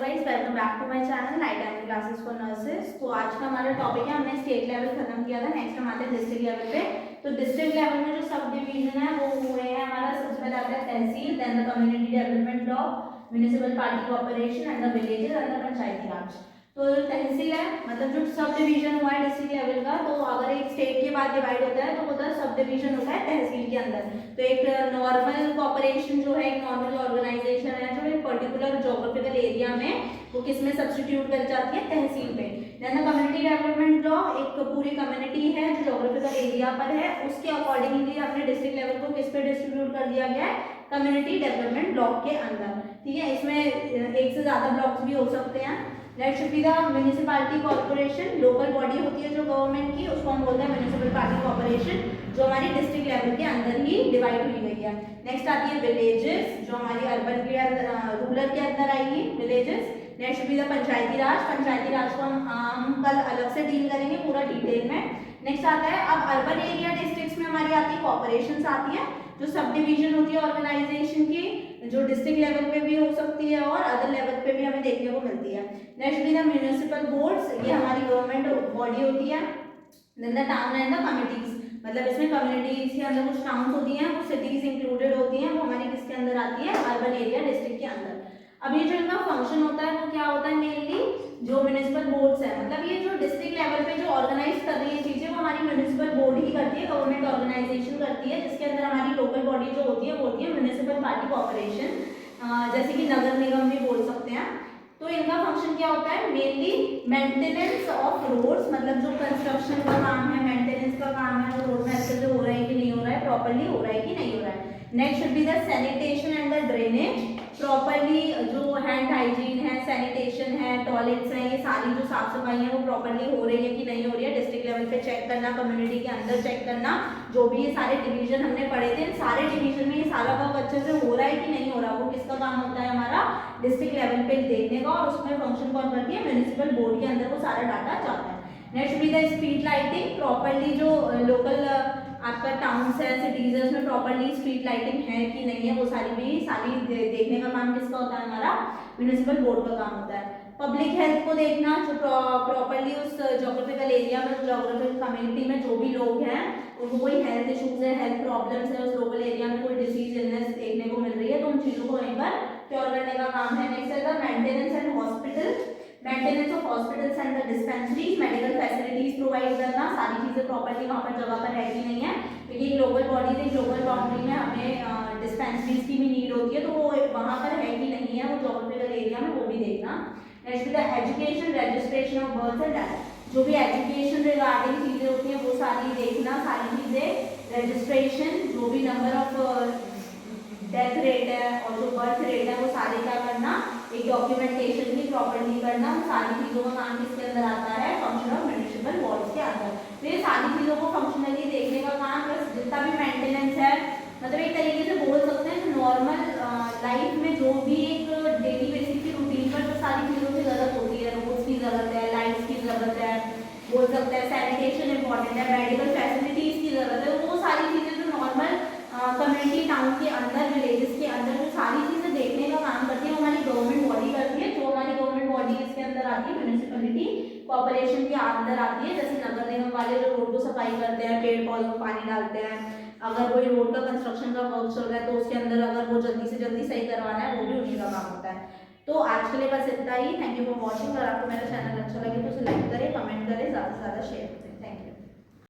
Guys, welcome back to my channel night time classes for nurses. तो आज का हमारा टॉपिक है, हमने स्टेट लेवल खत्म किया था, नेक्स्ट हम आते हैं डिस्ट्रिक्ट लेवल पे। तो डिस्ट्रिक्ट लेवल में जो सब डिवीजन है वो हुए हैं हमारा। सबसे पहले आता है tehsil, then the community development block, municipal party cooperation and the villages and the panchayati raj. तो तहसील है मतलब जो सब डिवीजन हुआ है डिस्ट्रिक्ट लेवल का। तो अगर एक स्टेट के बाद डिवाइड होता है तो वो सब डिवीजन होता है तहसील के अंदर। तो एक नॉर्मल कॉर्पोरेशन जो है, एक नॉर्मल ऑर्गेनाइजेशन है जो एक पर्टिकुलर ज्योग्राफिकल एरिया में वो किस में सब्स्टिट्यूट कर जाती है, तहसील पे। Then the community development block, एक पूरी कम्युनिटी है जो ज्योग्राफिकल एरिया पर है, उसके अकॉर्डिंगली हमने डिस्ट्रिक्ट लेवल को किस पे डिस्ट्रीब्यूट कर दिया गया है, कम्युनिटी डेवलपमेंट ब्लॉक के अंदर। ठीक है, इसमें एक से ज्यादा ब्लॉक्स भी हो सकते हैं। Next should be the municipality corporation, local body होती है जो गवर्नमेंट की, उसको हम बोलते हैं म्युनिसिपल पार्टी कॉर्पोरेशन, जो हमारी डिस्ट्रिक्ट लेवल के अंदर ही डिवाइड हुई गई है। नेक्स्ट आती है विलेजेस, जो हमारी अर्बन के अंदर, रूरल के अंदर आएगी villages. Next should be the panchayati raj, panchayati raj को हम कल अलग से डील करेंगे पूरा डिटेल में। नेक्स्ट आता है अब अर्बन एरिया डिस्ट्रिक्ट्स में हमारी आती है कॉर्पोरेशंस आती है, जो सब डिवीजन होती है ऑर्गेनाइजेशन की, जो डिस्ट्रिक्ट लेवल पे भी हो सकती है और अदर लेवल पे भी हमें देखने को मिलती है। नेक्स्ट भी द म्युनिसिपल बोर्ड्स, ये हमारी गवर्नमेंट बॉडी होती है। Then the town and the communities, मतलब इसमें कम्युनिटीज के अंदर कुछ टाउन्स होती हैं, कुछ सिटीज इंक्लूडेड होती हैं, वो हमारी किसके अंदर आती है, अर्बन एरिया डिस्ट्रिक्ट के अंदर। अब ये जो इनका फंक्शन होता है वो क्या होता है, मेनली जो म्युनिसिपल बोर्ड्स है, मतलब ये जो डिस्ट्रिक्ट लेवल पे जो ऑर्गेनाइज कर रही है चीजें, वो हमारी म्युनिसिपल बोर्ड ही करती है, गवर्नमेंट ऑर्गेनाइजेशन करती है, जिसके अंदर हमारी लोकल बॉडी जो होती है वो होती है म्युनिसिपल पार्टी कॉर्पोरेशन, जैसे कि नगर निगम भी बोल सकते हैं। तो इनका फंक्शन क्या होता है, मेनली मेंटेनेंस ऑफ रोड्स, मतलब जो कंस्ट्रक्शन का काम है, मेंटेनेंस का काम है, वो रोड में अच्छे से हो रहा है कि नहीं हो रहा है, प्रॉपर्ली हो रहा है कि नहीं हो रहा है। Next should be the sanitation and the drainage, properly जो हैंड हाइजीन है, सैनिटेशन है, टॉयलेट्स हैं, ये सारी जो साफ सफाई है वो प्रॉपर्ली हो रही है कि नहीं हो रही है, डिस्ट्रिक्ट लेवल पे चेक करना, कम्युनिटी के अंदर चेक करना। जो भी ये सारे डिवीजन हमने पढ़े थे, सारे डिवीजन में ये सारा काम अच्छे से हो रहा है कि नहीं हो रहा, वो किसका काम होता है, हमारा डिस्ट्रिक्ट लेवल पे देखने का, और उसमें फंक्शन कौन करती है, म्युनिसिपल बोर्ड के अंदर वो सारा डाटा जाता है। नेक्स्ट भी द स्ट्रीट लाइटिंग, प्रॉपर्ली जो लोकल आपका टाउन्स है, सिटीज है, उसमें प्रॉपर्ली स्ट्रीट लाइटिंग है कि नहीं है, वो सारी देखने का काम किसका होता है, हमारा म्युनिसिपल बोर्ड का काम होता है। पब्लिक हेल्थ को देखना, जो प्रॉपर्ली उस ज्योग्राफिकल एरिया में, ज्योग्राफिकल कम्युनिटी में जो भी लोग हैं, उनको कोई हेल्थ इश्यूज है, हेल्थ प्रॉब्लम्स है, उस लोकल एरिया में कोई डिसीज इलनेस देखने को मिल रही है, तो उन चीजों को वहीं पर क्योर करने का काम है। नेक्स्ट है the maintenance and hospital, maintenance of hospitals and the dispensaries, medical facilities provide करना, सारी चीजें प्रॉपर्ली वहाँ पर जगह पर है कि नहीं है, क्योंकि लोकल बॉडीज एक लोकल बाउंड्री में हमें डिस्पेंसरीज की भी नीड होती है, तो वो वहाँ पर है कि नहीं है, वो ज्योग्राफिकल एरिया में, वो भी देखना। Next the education, registration of birth and death, जो भी एजुकेशन रिगार्डिंग चीजें होती हैं वो सारी देखना, सारी चीजें, रजिस्ट्रेशन, जो भी नंबर ऑफ डेथ रेट है और जो बर्थ रेट है वो सारे क्या करना, एक डॉक्यूमेंटेशन भी प्रॉपर्ली करना, सारी चीजों का काम किसके अंदर आता है, फंक्शन ऑफ म्युनिसिपल बॉडीज के अंदर। तो ये सारी चीजों को फंक्शनली देखने का काम, प्लस जितना भी मेंटेनेंस है, मतलब एक तरीके से बोल सकते हैं नॉर्मल लाइफ में जो भी एक डेली बेसिस की रूटीन पर जो सारी चीजों की जरूरत होती है, रोड्स की जरूरत है, लाइट्स की जरूरत है, बोल सकते हैं सैनिटेशन इंपॉर्टेंट है, मेडिकल फैसिलिटीज की जरूरत है, वो सारी चीजें जो नॉर्मल कम्युनिटी टाउन के अंदर, विलेजेस के अंदर जो सारी चीजें देखने का काम करती है, वो हमारी गवर्नमेंट बॉडी करती है। जो हमारी गवर्नमेंट बॉडी इसके अंदर आती है, म्युनिसिपैलिटी कॉर्पोरेशन के अंदर आती है, जैसे नगर निगम वाले जो रोड को सफाई करते हैं, पेड़ पौधों को पानी डालते हैं, अगर कोई रोड का कंस्ट्रक्शन का वर्क चल रहा है तो उसके अंदर अगर वो जल्दी से जल्दी सही करवाना है, वो भी उन्हीं का काम होता है। तो आज के लिए बस इतना ही। Thank you for watching. अगर आपको मेरा चैनल अच्छा लगे तो उसे लाइक करें, कमेंट करें।